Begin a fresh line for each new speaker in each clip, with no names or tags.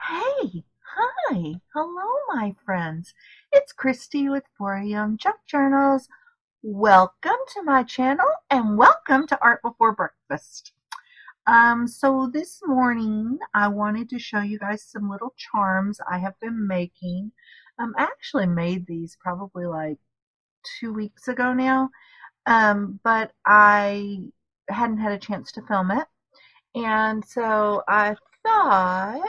Hey, hi, hello, my friends. It's Christy with 4 Young Junk Journals. Welcome to my channel and welcome to Art Before Breakfast. So this morning I wanted to show you guys some little charms I have been making. I actually made these probably like 2 weeks ago now, but I hadn't had a chance to film it. And so I thought,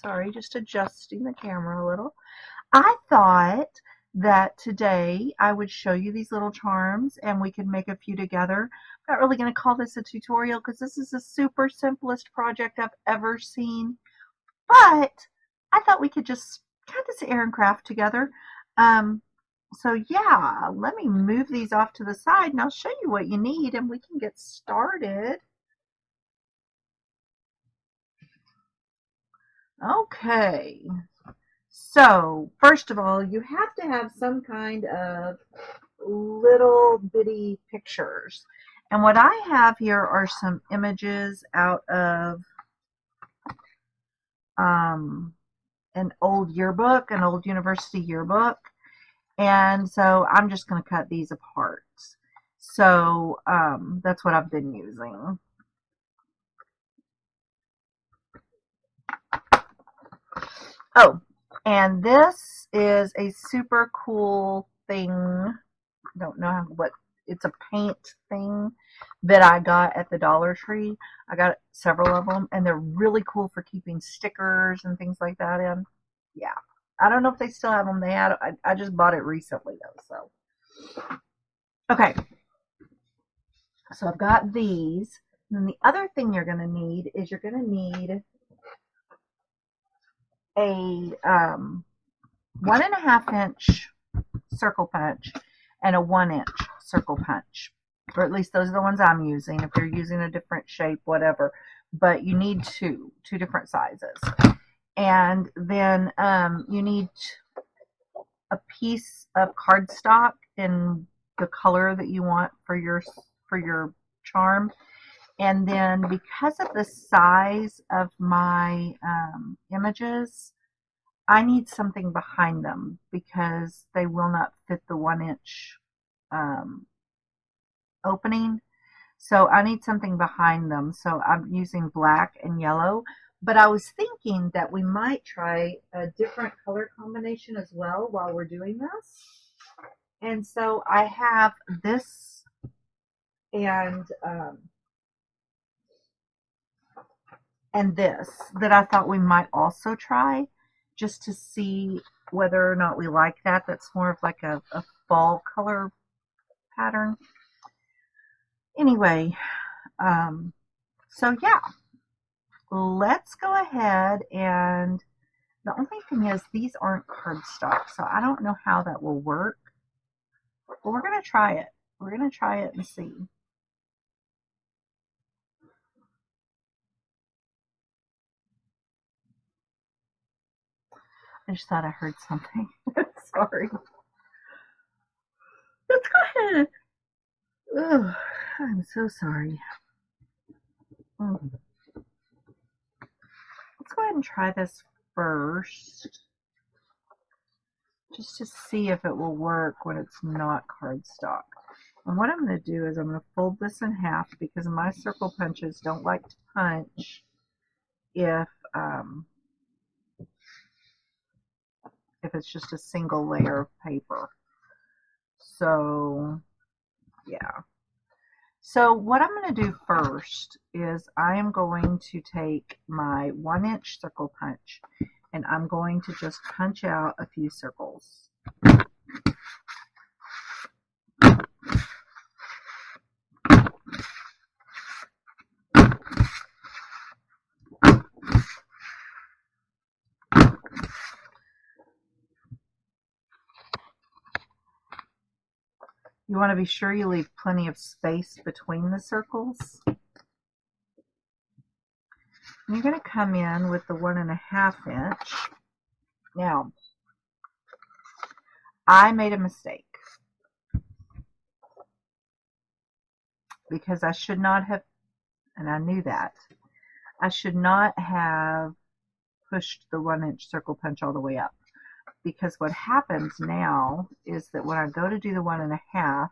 sorry, just adjusting the camera a little. I thought that today I would show you these little charms and we could make a few together. I'm not really going to call this a tutorial because this is the super simplest project I've ever seen, but I thought we could just kind of sit here and craft together. Um, so yeah, let me move these off to the side and I'll show you what you need and we can get started. Okay, so first of all, you have to have some kind of little bitty pictures. And what I have here are some images out of an old yearbook, an old university yearbook. And so I'm just going to cut these apart. So that's what I've been using. Oh, and this is a super cool thing. I don't know what, it's a paint thing that I got at the Dollar Tree. I got several of them, and they're really cool for keeping stickers and things like that in. Yeah. I don't know if they still have them. I just bought it recently, though. So, okay. So I've got these. And then the other thing you're going to need is you're going to need a 1.5 inch circle punch and a 1 inch circle punch, or at least those are the ones I'm using. If you're using a different shape, whatever, but you need two different sizes. And then you need a piece of cardstock in the color that you want for your charm. And then because of the size of my images, I need something behind them because they will not fit the 1 inch opening. So I need something behind them. So I'm using black and yellow. But I was thinking that we might try a different color combination as well while we're doing this. And so I have this and and this that I thought we might also try just to see whether or not we like that. That's more of like a fall color pattern. Anyway, so yeah, let's go ahead, and the only thing is these aren't cardstock, so I don't know how that will work, but we're going to try it. We're going to try it and see. I just thought I heard something. Sorry. Let's go ahead. Ugh, I'm so sorry. Let's go ahead and try this first, just to see if it will work when it's not cardstock. And what I'm going to do is I'm going to fold this in half because my circle punches don't like to punch if it's just a single layer of paper. So yeah. So what I'm going to do first is I am going to take my 1 inch circle punch and I'm going to just punch out a few circles. You want to be sure you leave plenty of space between the circles. And you're going to come in with the 1.5 inch. Now, I made a mistake because I should not have, and I knew that, I should not have pushed the 1-inch circle punch all the way up. Because what happens now is that when I go to do the 1.5,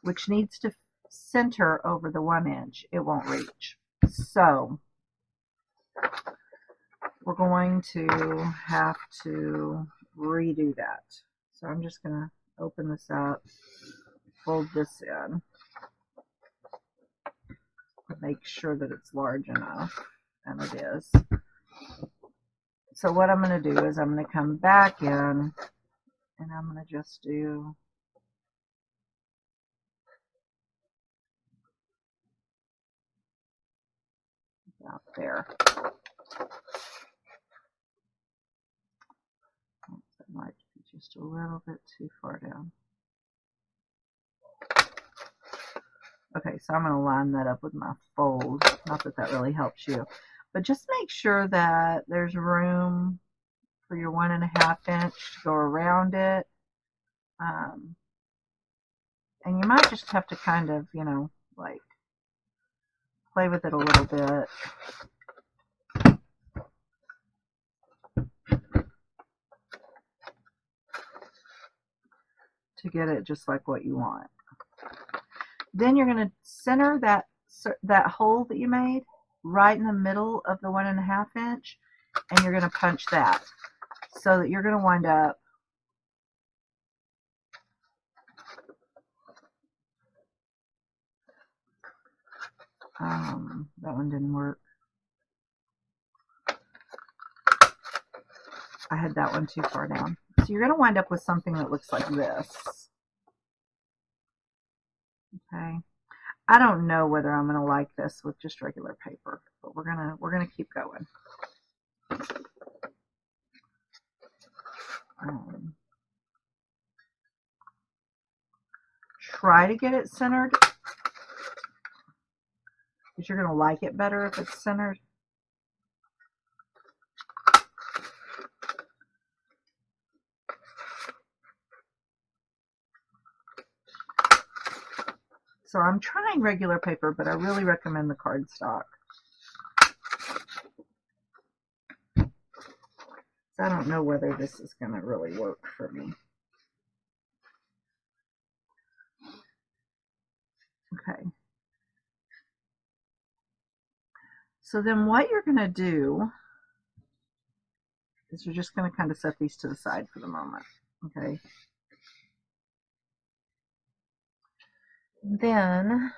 which needs to center over the 1-inch, it won't reach. So we're going to have to redo that. So I'm just going to open this up, fold this in, make sure that it's large enough, and it is. So what I'm going to do is I'm going to come back in, and I'm going to just do about there. That might be just a little bit too far down. Okay, so I'm going to line that up with my fold. Not that that really helps you, but just make sure that there's room for your 1.5 inch to go around it. And you might just have to kind of, you know, like play with it a little bit. To get it just like what you want. Then you're going to center that hole that you made right in the middle of the 1.5 inch, and you're going to punch that so that you're going to wind up that one didn't work. I had that one too far down. So you're going to wind up with something that looks like this. Okay. I don't know whether I'm going to like this with just regular paper, but we're gonna keep going. Try to get it centered, because you're going to like it better if it's centered. So I'm trying regular paper, but I really recommend the cardstock. I don't know whether this is going to really work for me. Okay. So then what you're going to do is you're just going to kind of set these to the side for the moment. Okay. Then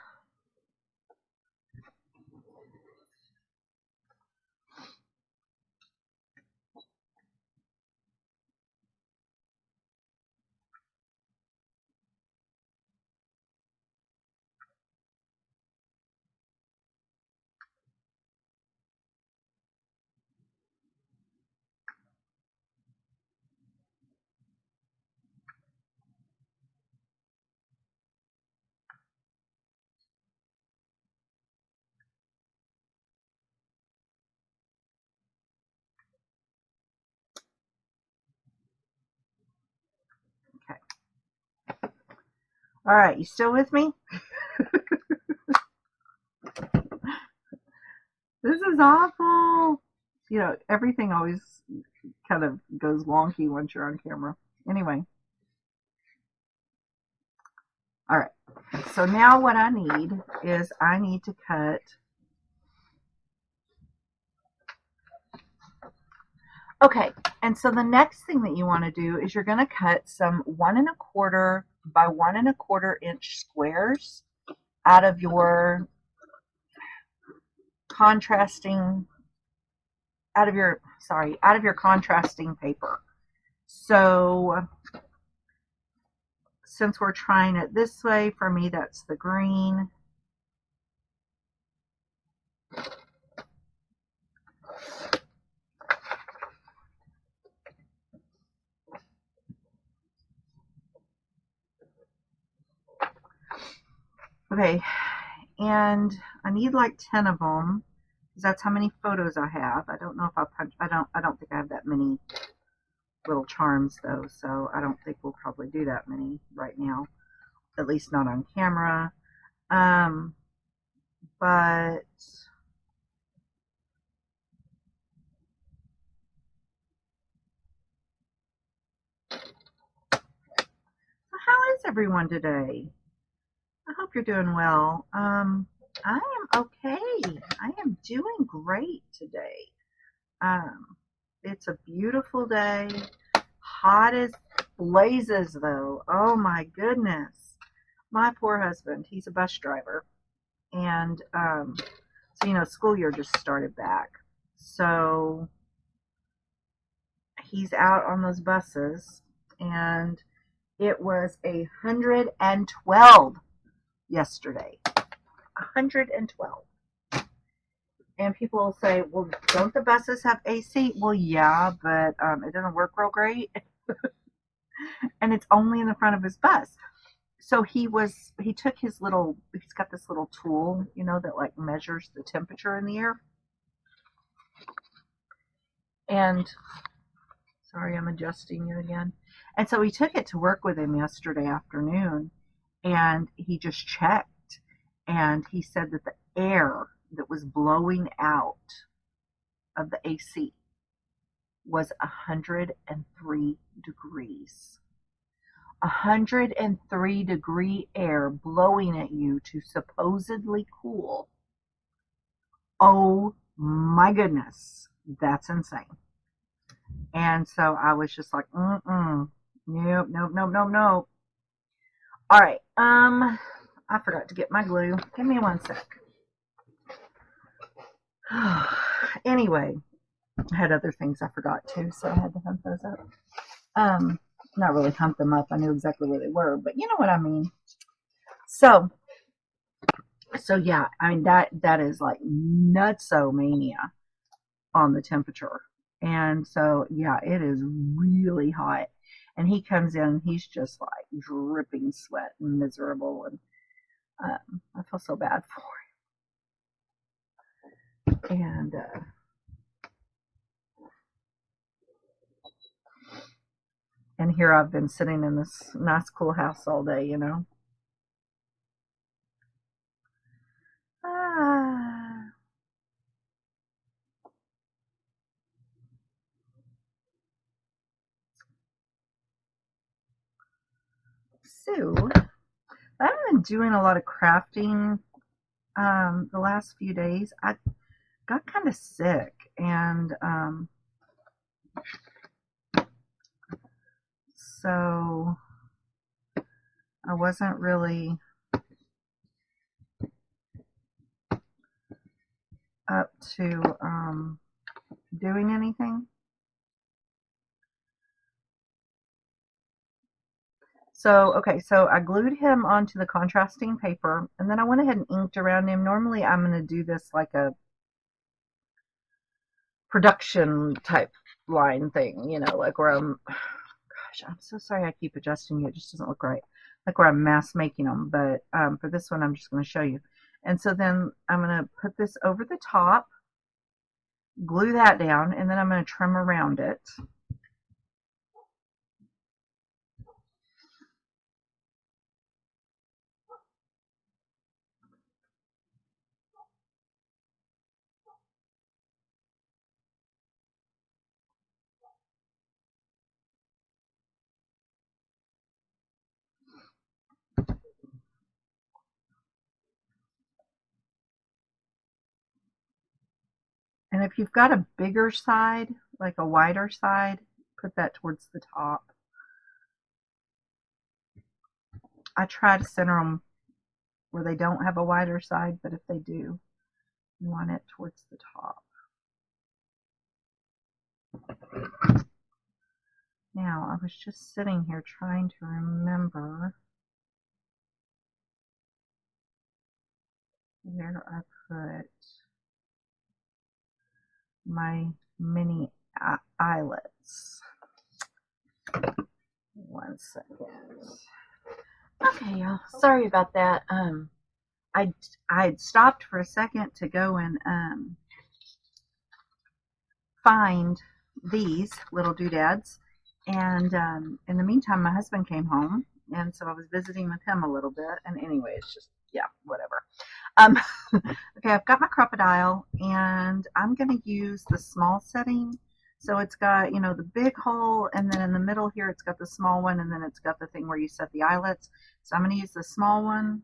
all right, you still with me? This is awful. You know, everything always kind of goes wonky once you're on camera. Anyway. All right. So now what I need is I need to cut. Okay. And so the next thing that you want to do is you're going to cut some 1.25 by 1.25 inch squares out of your contrasting contrasting paper. So since we're trying it this way, for me that's the green. Okay, and I need like 10 of them, because that's how many photos I have. I don't know if I punch. I don't think I have that many little charms though, so I don't think we'll probably do that many right now, at least not on camera. But is everyone today? I hope you're doing well. I am okay. I am doing great today. Um, it's a beautiful day. Hot as blazes, though. Oh my goodness. My poor husband, he's a bus driver. And so, school year just started back. So he's out on those buses, and it was 112 yesterday. 112. And people will say, well, don't the buses have AC? Well, yeah, but it doesn't work real great. And it's only in the front of his bus. So he took he's got this little tool, that like measures the temperature in the air. And sorry, I'm adjusting you again. And so he took it to work with him yesterday afternoon, and he just checked, and he said that the air that was blowing out of the AC was 103 degrees. 103-degree air blowing at you to supposedly cool. Oh my goodness, that's insane. And so I was just like, nope, nope, nope, nope, nope. All right, I forgot to get my glue. Give me one sec. Anyway, I had other things I forgot too, so I had to hunt those up. Not really hunt them up. I knew exactly where they were, but you know what I mean. So yeah, I mean that is like nutso mania on the temperature. And so yeah, it is really hot. And he comes in, he's just like dripping sweat and miserable, and I feel so bad for him. And here I've been sitting in this nice cool house all day, Ah. So I've been doing a lot of crafting the last few days. I got kind of sick, and so I wasn't really up to doing anything. So, okay, so I glued him onto the contrasting paper, and then I went ahead and inked around him. Normally I'm going to do this like a production type line thing, like where gosh, I'm so sorry I keep adjusting it. It just doesn't look right. Like where I'm mass making them. But for this one, I'm just going to show you. And so then I'm going to put this over the top, glue that down, and then I'm going to trim around it. And if you've got a bigger side, like a wider side, put that towards the top. I try to center them where they don't have a wider side, but if they do, you want it towards the top. Now, I was just sitting here trying to remember where I put my mini eyelets. One second. Okay, y'all. Sorry about that. I'd stopped for a second to go and find these little doodads, and in the meantime, my husband came home, and so I was visiting with him a little bit. And anyway, it's just whatever. Okay, I've got my crocodile, and I'm going to use the small setting So it's got, you know, the big hole, and then in the middle here it's got the small one, and then it's got the thing where you set the eyelets. So I'm going to use the small one.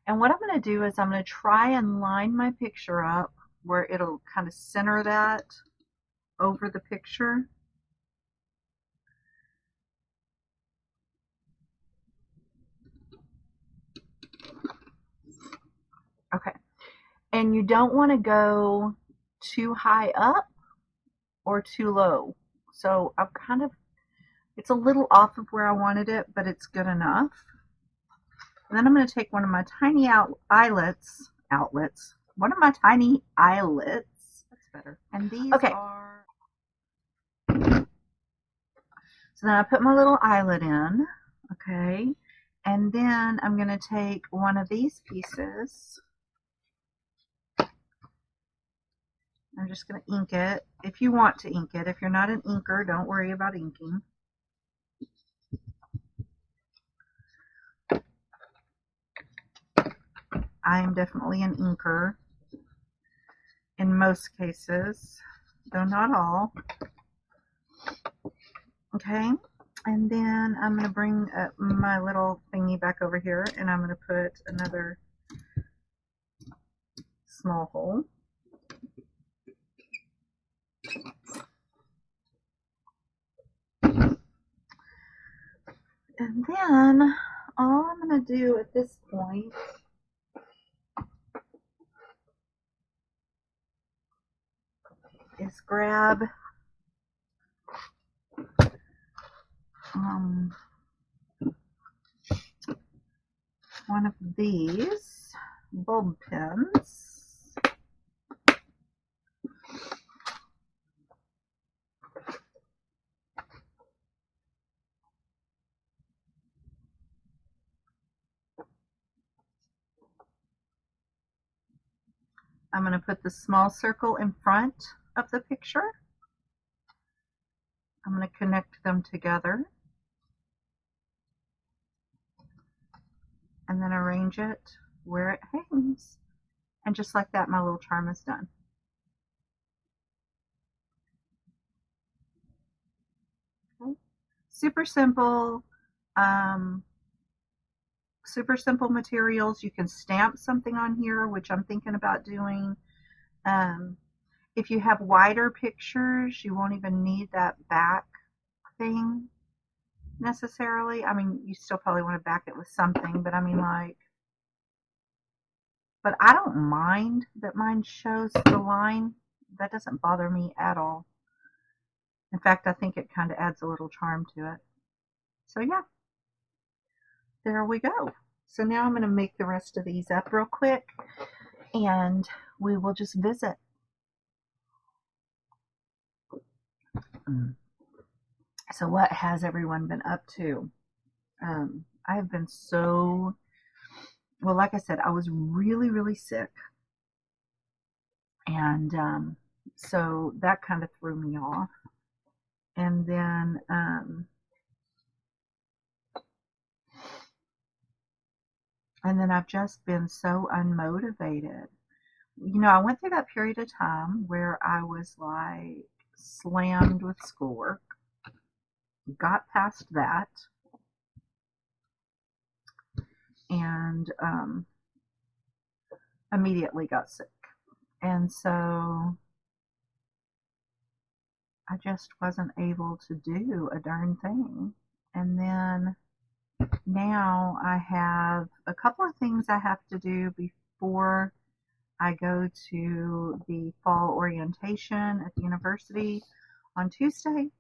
And what I'm going to do is I'm going to try and line my picture up where it'll kind of center that over the picture. Okay. And you don't want to go too high up or too low. So I'm kind of, it's a little off of where I wanted it, but it's good enough. And then I'm going to take one of my tiny one of my tiny eyelets. That's better. And these are, so then I put my little eyelet in, okay, and then I'm going to take one of these pieces. I'm just going to ink it. If you want to ink it, if you're not an inker, don't worry about inking. I am definitely an inker in most cases, though not all. Okay, and then I'm going to bring my little thingy back over here, and I'm going to put another small hole. And then all I'm going to do at this point is grab one of these bulb pens. I'm going to put the small circle in front of the picture. I'm going to connect them together and then arrange it where it hangs. And just like that, my little charm is done. Okay. Super simple. Super simple materials. You can stamp something on here, which I'm thinking about doing. If you have wider pictures, you won't even need that back thing necessarily. I mean, you still probably want to back it with something, but I mean, like, but I don't mind that mine shows the line. That doesn't bother me at all. In fact, I think it kind of adds a little charm to it. So yeah, there we go. So now I'm going to make the rest of these up real quick, and we will just visit. So what has everyone been up to? I have been so, well, like I said, I was really, really sick. And so that kind of threw me off. And then I've just been so unmotivated. You know, I went through that period of time where I was like slammed with schoolwork. Got past that. And immediately got sick. And so I just wasn't able to do a darn thing. And then now I have a couple of things I have to do before I go to the fall orientation at the university on Tuesday.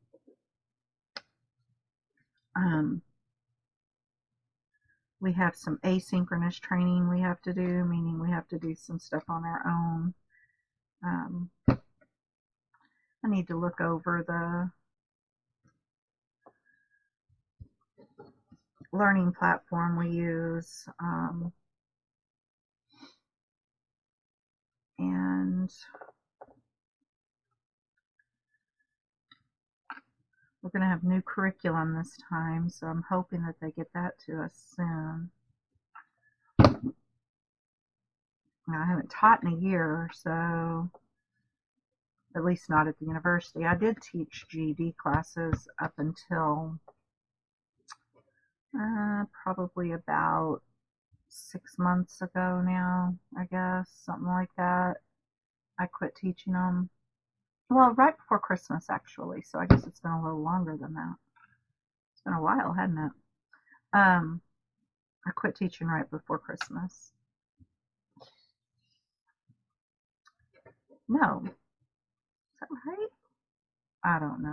We have some asynchronous training we have to do, meaning we have to do some stuff on our own. I need to look over the learning platform we use, and we're going to have new curriculum this time, so I'm hoping that they get that to us soon. Now, I haven't taught in a year, so at least not at the university. I did teach GED classes up until probably about 6 months ago now, I guess, something like that. I quit teaching them. Well, right before Christmas, actually, so I guess it's been a little longer than that. It's been a while, hasn't it? I quit teaching right before Christmas. No. Is that right? I don't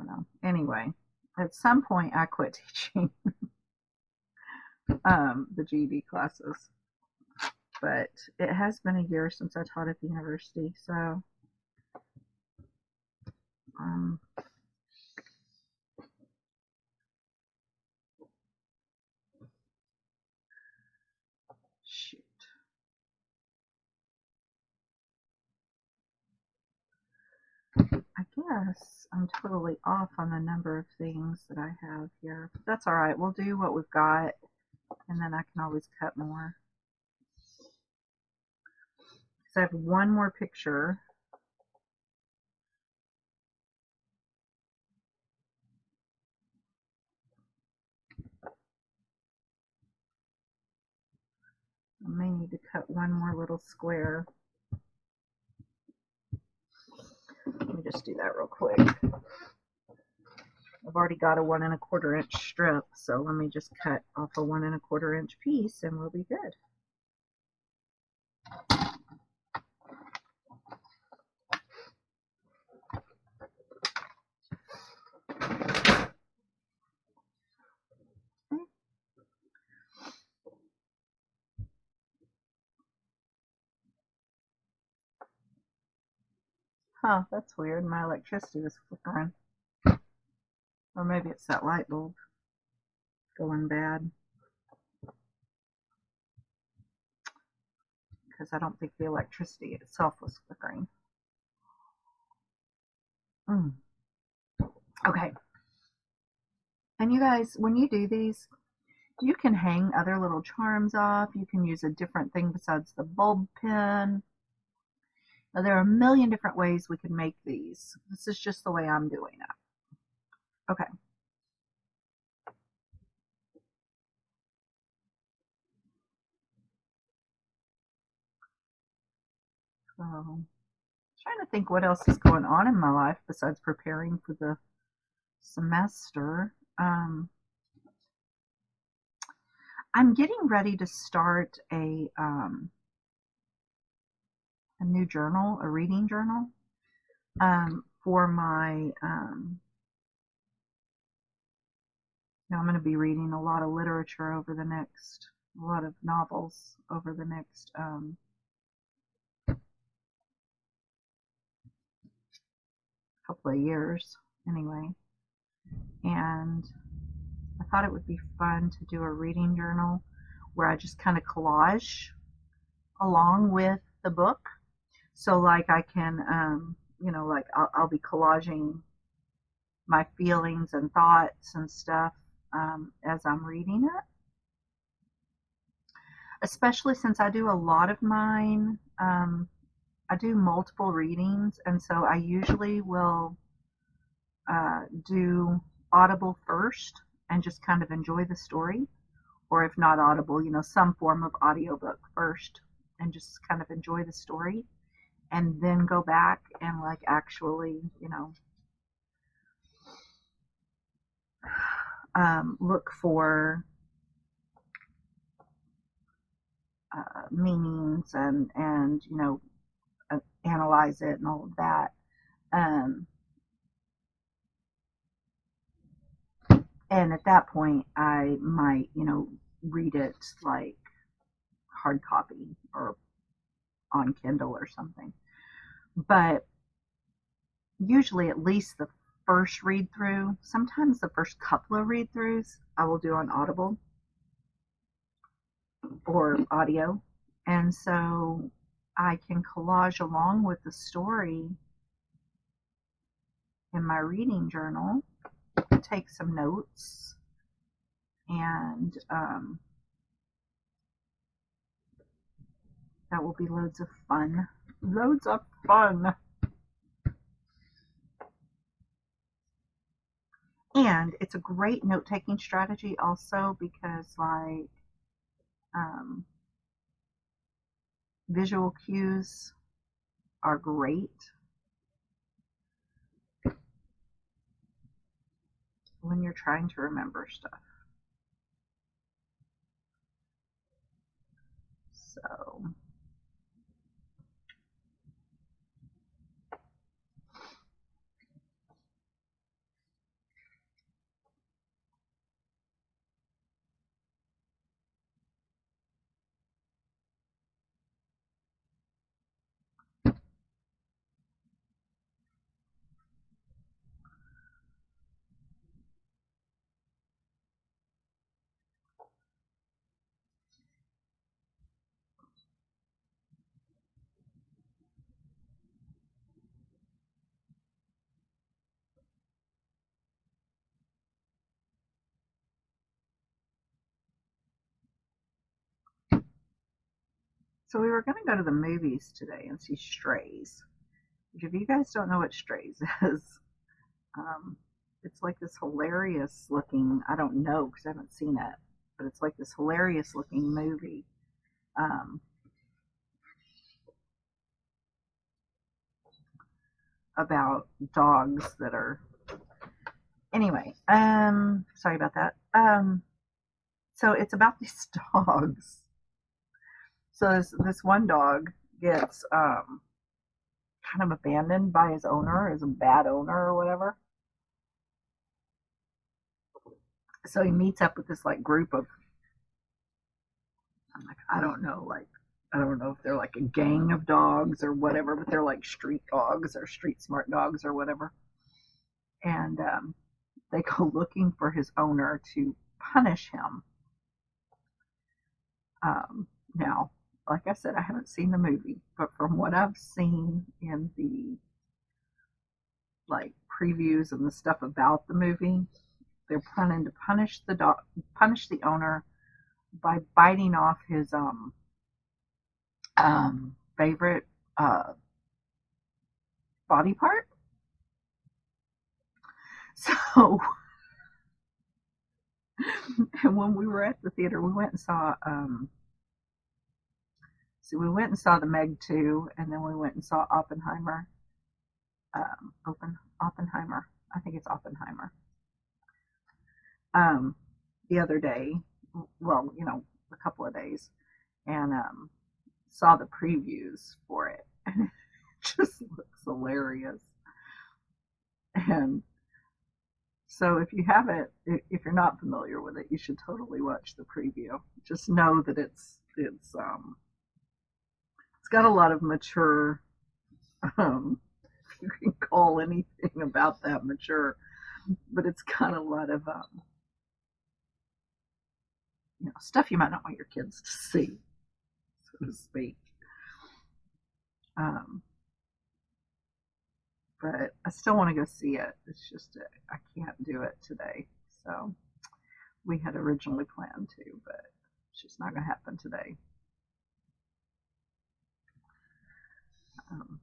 know. Anyway, at some point I quit teaching the GED classes. But it has been a year since I taught at the university, so shoot. I guess I'm totally off on the number of things that I have here. But that's all right. We'll do what we've got, and then I can always cut more. So I have one more picture. I may need to cut one more little square. Let me just do that real quick. I've already got a 1 1/4 inch strip, so let me just cut off a 1 1/4 inch piece and we'll be good. Huh, that's weird. My electricity was flickering. Or maybe it's that light bulb going bad. Because I don't think the electricity itself was flickering. Okay. And you guys, when you do these, you can hang other little charms off. You can use a different thing besides the bulb pin. Now, there are a million different ways we can make these. This is just the way I'm doing it. Okay. So, I'm trying to think what else is going on in my life besides preparing for the semester. I'm getting ready to start a new journal, a reading journal, for my. I'm going to be reading a lot of literature over the next, a lot of novels over the next couple of years, anyway. And I thought it would be fun to do a reading journal where I just kind of collage along with the book. So like I can, like I'll be collaging my feelings and thoughts and stuff as I'm reading it. Especially since I do a lot of mine, I do multiple readings, and so I usually will do Audible first and just kind of enjoy the story, or if not Audible, some form of audiobook first and just kind of enjoy the story, and then go back and like actually, look for meanings and analyze it and all of that. And at that point, I might, read it like hard copy or on Kindle or something. But usually at least the first read through, sometimes the first couple of read throughs, I will do on Audible or audio. And so I can collage along with the story in my reading journal, take some notes, and that will be loads of fun. Loads of fun. And it's a great note-taking strategy also because like um, visual cues are great when you're trying to remember stuff. So So we were going to go to the movies today and see Strays. Which if you guys don't know what Strays is, um, it's like this hilarious looking, I don't know because I haven't seen it, but it's like this hilarious looking movie um, about dogs that are, anyway, sorry about that. So it's about these dogs. So this one dog gets kind of abandoned by his owner, as a bad owner or whatever. So he meets up with this like group of, I'm like, I don't know, like I don't know if they're like a gang of dogs or whatever, but they're like street dogs or street smart dogs or whatever. And they go looking for his owner to punish him. Now, like I said, I haven't seen the movie, but from what I've seen in the like previews and the stuff about the movie, they're planning to punish the owner by biting off his favorite body part. So, and when we were at the theater, we went and saw we went and saw the Meg 2, and then we went and saw Oppenheimer. Oppenheimer. I think it's Oppenheimer. Um, the other day, well, a couple of days, and saw the previews for it, and it just looks hilarious. And so, if you haven't, if you're not familiar with it, you should totally watch the preview. Just know that it's got a lot of mature. Um, if you can call anything about that mature, but it's got a lot of stuff you might not want your kids to see, so to speak. Um, but I still want to go see it. It's just I can't do it today. So we had originally planned to, but it's just not going to happen today. Um,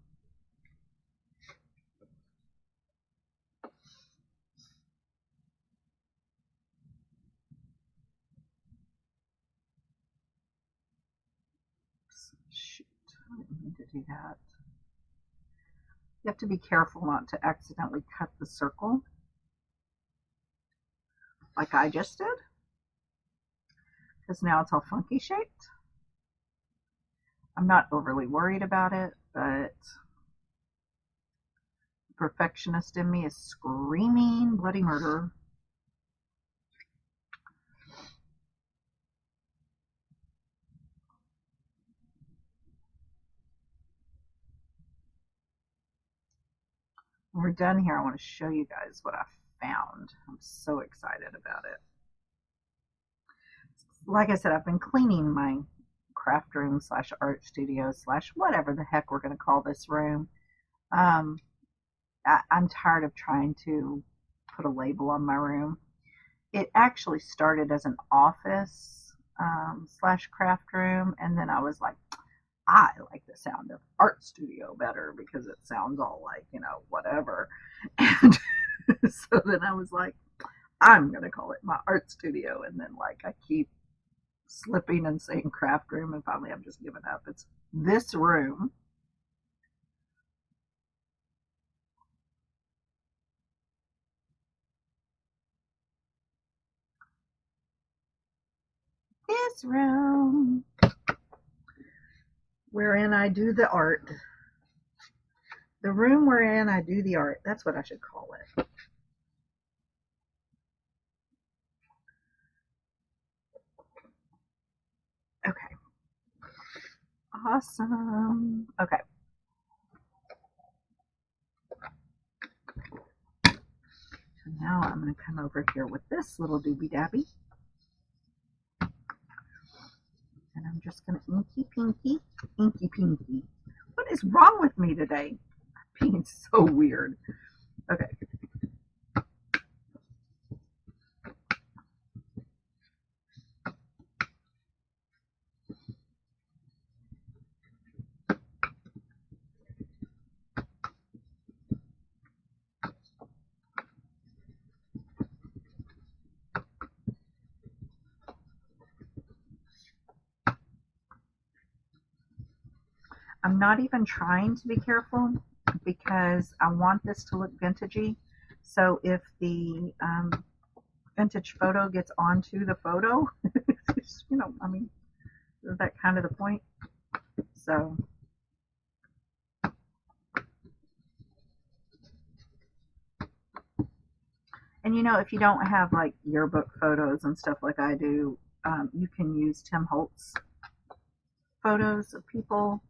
shoot, I didn't mean to do that. You have to be careful not to accidentally cut the circle like I just did, because now it's all funky shaped. I'm not overly worried about it, but the perfectionist in me is screaming bloody murder. When we're done here, I want to show you guys what I found. I'm so excited about it. Like I said, I've been cleaning my craft room slash art studio slash whatever the heck we're going to call this room. Um, I'm tired of trying to put a label on my room. It actually started as an office slash craft room, and then I was like, I like the sound of art studio better because it sounds all like, whatever. And so then I was like, I'm going to call it my art studio. And then, like, I keep slipping and saying craft room, and finally I've just given up. It's this room. This room wherein I do the art. The room wherein I do the art. That's what I should call it. Okay. Awesome. Okay. So now I'm going to come over here with this little doobie dabby. And I'm just going to inky pinky. What is wrong with me today? I'm being so weird. Okay. I'm not even trying to be careful because I want this to look vintagey. So if the vintage photo gets onto the photo, I mean, is that kind of the point? So, and if you don't have like yearbook photos and stuff like I do, you can use Tim Holtz photos of people.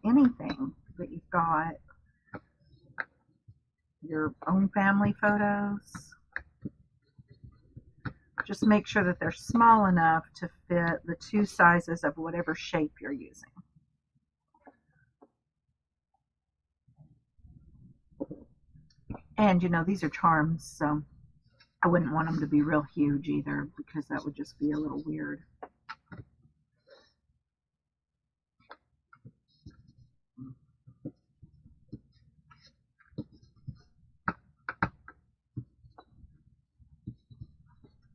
Anything that you've got, your own family photos. Just make sure that they're small enough to fit the two sizes of whatever shape you're using. And these are charms, so I wouldn't want them to be real huge either because that would just be a little weird.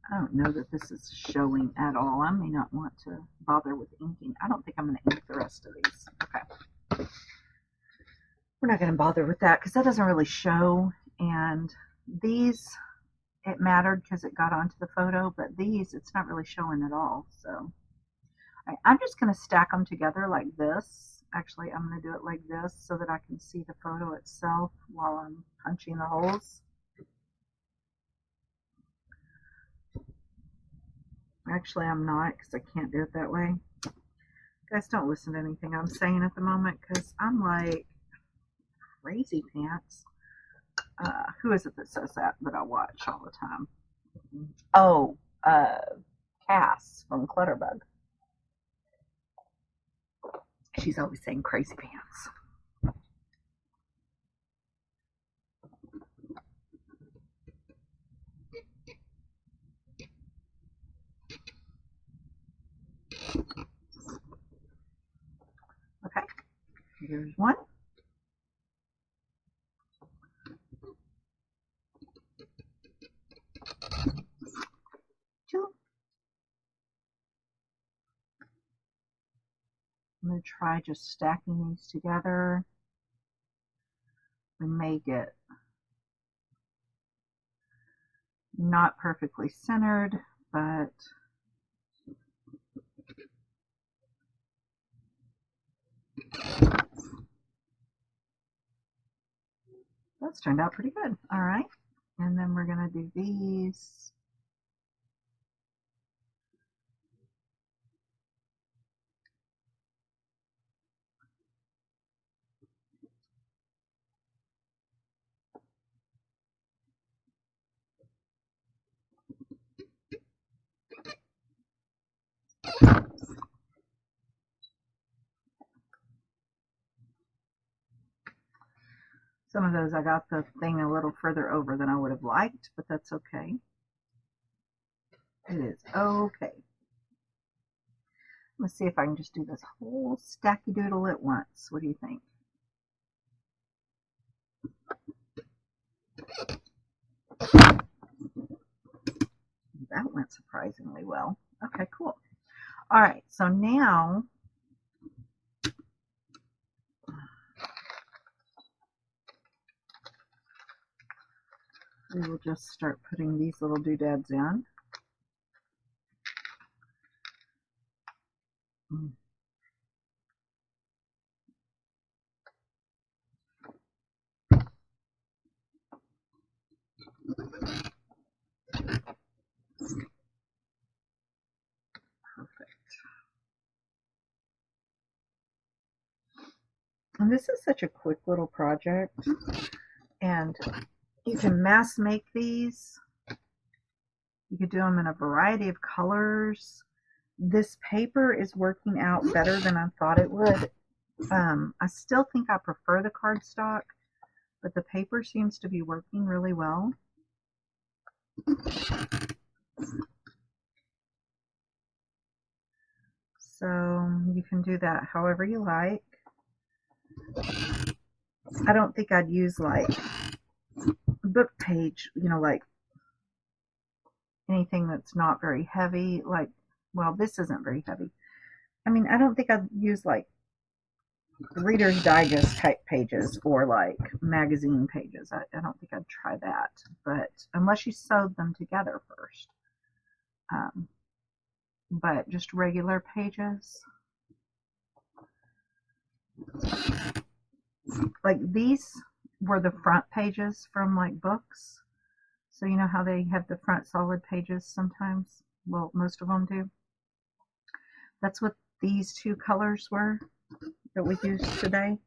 I don't know that this is showing at all. I may not want to bother with inking. I don't think I'm going to ink the rest of these. Okay. We're not going to bother with that because that doesn't really show. And these, it mattered because it got onto the photo, but these, it's not really showing at all. So I'm just going to stack them together like this. Actually, I'm going to do it like this so that I can see the photo itself while I'm punching the holes. Actually, I'm not because I can't do it that way. Guys, don't listen to anything I'm saying at the moment because I'm like crazy pants. Who is it that says that I watch all the time? Oh, Cass from Clutterbug. She's always saying crazy pants. Okay, here's one. Two. I'm going to try just stacking these together. We may get not perfectly centered, but that's turned out pretty good. All right, and then we're going to do these. Some of those I got the thing a little further over than I would have liked, but that's okay. It is okay. Let's see if I can just do this whole stacky doodle at once. What do you think? That went surprisingly well. Okay, cool. All right, so now we will just start putting these little doodads in. Perfect. And this is such a quick little project, and you can mass make these. You could do them in a variety of colors. This paper is working out better than I thought it would. I still think I prefer the cardstock, but the paper seems to be working really well. So you can do that however you like. I don't think I'd use like book page, like anything that's not very heavy. Like, well, this isn't very heavy. I mean, I don't think I'd use like Reader's Digest type pages or like magazine pages. I don't think I'd try that, but unless you sewed them together first. But just regular pages. Like these were the front pages from like books. So you know how they have the front solid pages sometimes? Well, most of them do. That's what these two colors were that we used today.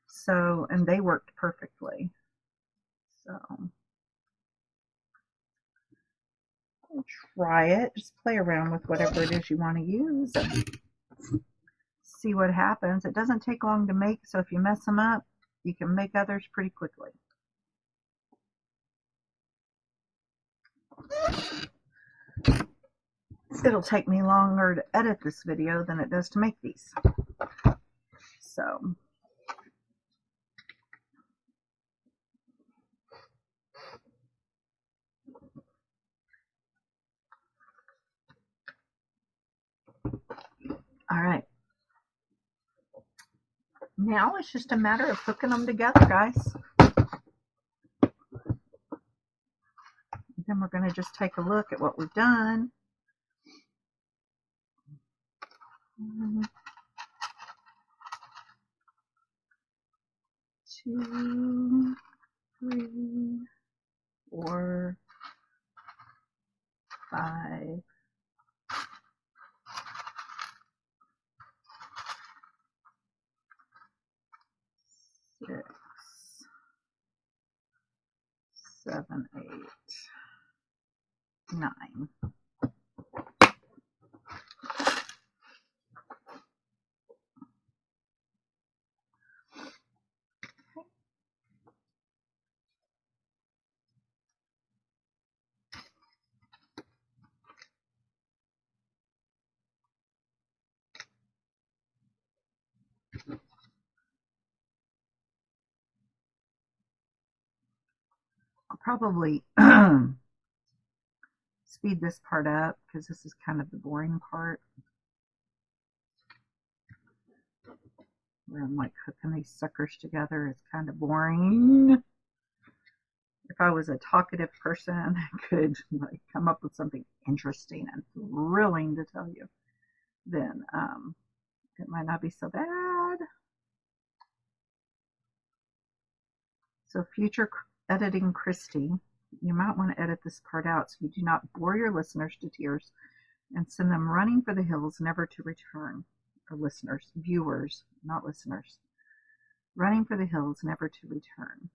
So, and they worked perfectly. So, try it. Just play around with whatever it is you want to use. See what happens. It doesn't take long to make, so if you mess them up, you can make others pretty quickly. It'll take me longer to edit this video than it does to make these. So, all right. Now it's just a matter of hooking them together, guys. Then we're going to just take a look at what we've done. 1, 2, 3, 4, 5, 6, 7, 8, 9. I'll probably speed this part up because this is kind of the boring part, where I'm like hooking these suckers together. It's kind of boring. If I was a talkative person, I could like come up with something interesting and thrilling to tell you, then it might not be so bad. So future editing Christy, you might want to edit this part out so you do not bore your listeners to tears and send them running for the hills never to return. Or listeners, viewers, not listeners. Running for the hills never to return.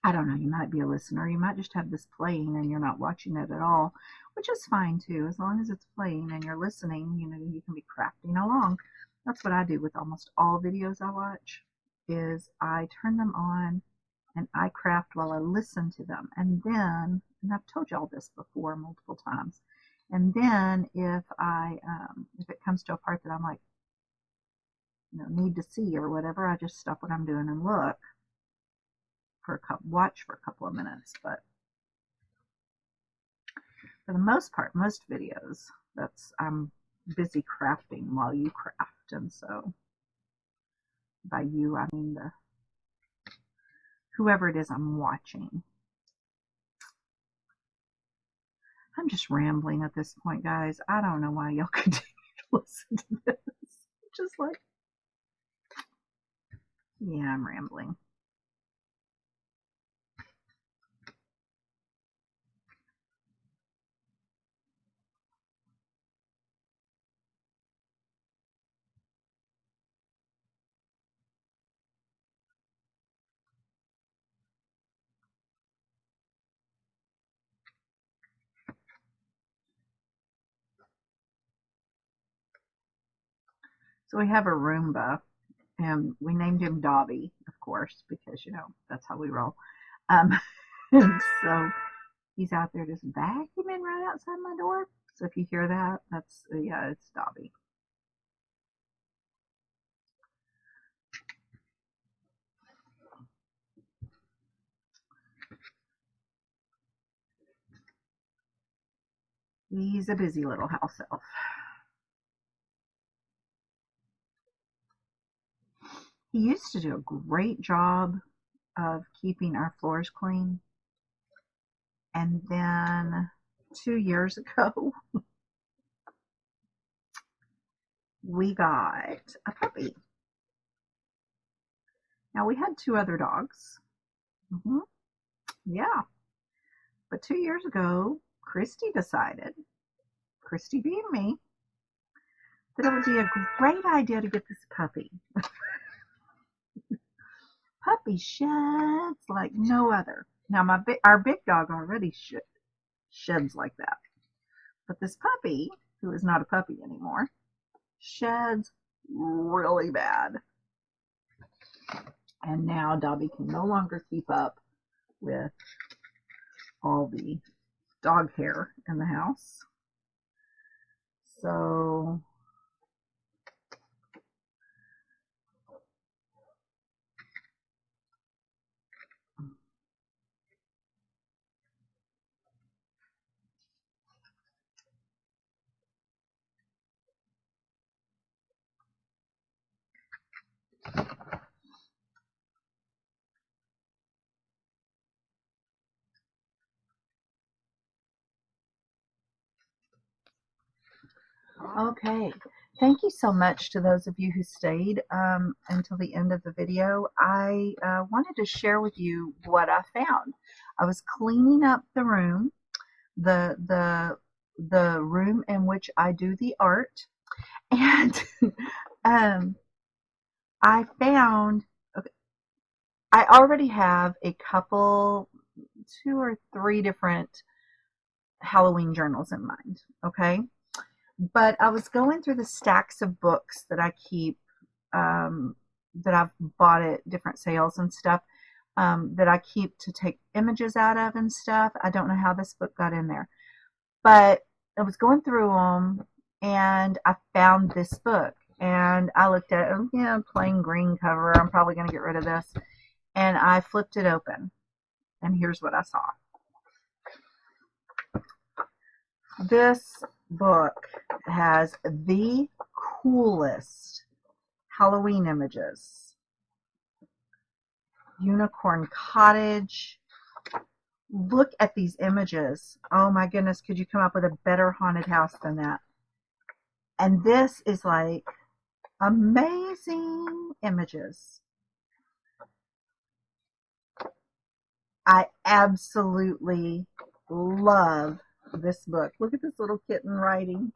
I don't know, you might be a listener. You might just have this playing and you're not watching it at all, which is fine too. As long as it's playing and you're listening, you can be crafting along. That's what I do with almost all videos I watch, is I turn them on and I craft while I listen to them. And then and I've told y'all this before multiple times. And then if it comes to a part that I'm like, need to see or whatever, I just stop what I'm doing and look watch for a couple of minutes. But for the most part, most videos, I'm busy crafting while you craft. And so by you, I mean whoever it is I'm watching. I'm just rambling at this point, guys. I don't know why y'all continue to listen to this. Just like, yeah, I'm rambling. So we have a Roomba, and we named him Dobby, of course, because, that's how we roll. And so he's out there just vacuuming right outside my door. So if you hear that, it's Dobby. He's a busy little house elf. He used to do a great job of keeping our floors clean. And then 2 years ago, we got a puppy. Now, we had 2 other dogs. Yeah. But 2 years ago, Christy being me, that it would be a great idea to get this puppy. Puppy sheds like no other. Now, our big dog already sheds like that. But this puppy, who is not a puppy anymore, sheds really bad. And now Dobby can no longer keep up with all the dog hair in the house. So okay. Thank you so much to those of you who stayed until the end of the video. I wanted to share with you what I found. I was cleaning up the room, the room in which I do the art, and I found. Okay, I already have a couple, 2 or 3 different Halloween journals in mind. Okay. But I was going through the stacks of books that I keep, that I've bought at different sales and stuff, that I keep to take images out of and stuff. I don't know how this book got in there, but I was going through them and I found this book and I looked at it. Oh, yeah, plain green cover. I'm probably going to get rid of this. And I flipped it open and here's what I saw. This book has the coolest Halloween images. Unicorn Cottage. Look at these images. Oh my goodness, could you come up with a better haunted house than that? And this is like amazing images. I absolutely love this book. Look at this little kitten writing.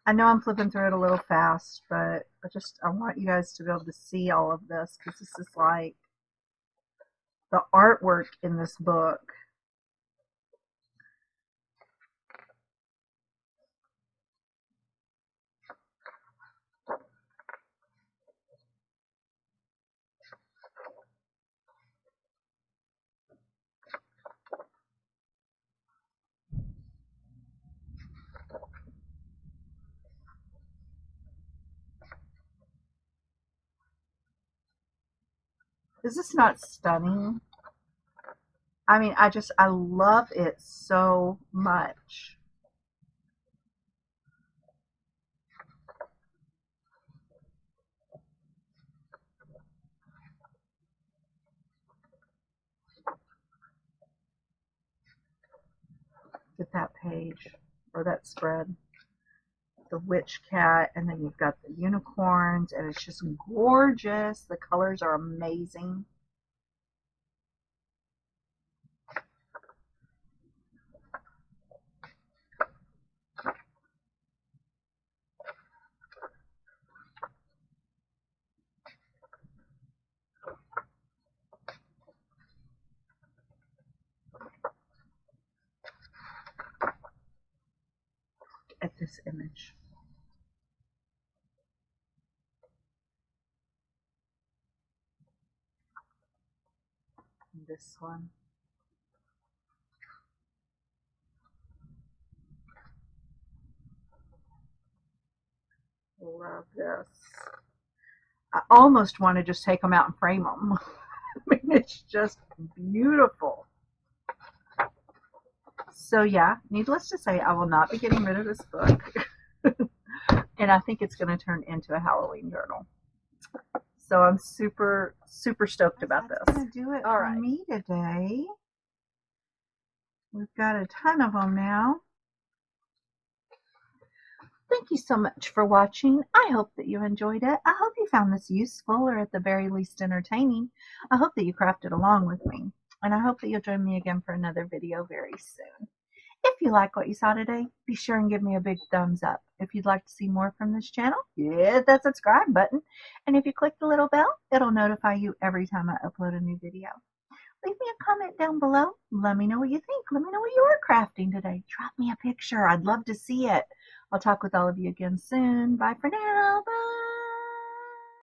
I know I'm flipping through it a little fast, but I want you guys to be able to see all of this because this is like the artwork in this book. Is this not stunning? I mean, I love it so much. Get that page or that spread. The witch cat, and then you've got the unicorns, and it's just gorgeous. The colors are amazing. At this image. And this one. Love this. I almost want to just take them out and frame them. I mean, it's just beautiful. So yeah, needless to say, I will not be getting rid of this book. And I think it's going to turn into a Halloween journal. So I'm super, super stoked about this. That's going to do it for me today. We've got a ton of them now. Thank you so much for watching. I hope that you enjoyed it. I hope you found this useful, or at the very least entertaining. I hope that you crafted along with me. And I hope that you'll join me again for another video very soon. If you like what you saw today, be sure and give me a big thumbs up. If you'd like to see more from this channel, hit that subscribe button. And if you click the little bell, it'll notify you every time I upload a new video. Leave me a comment down below. Let me know what you think. Let me know what you are crafting today. Drop me a picture. I'd love to see it. I'll talk with all of you again soon. Bye for now. Bye.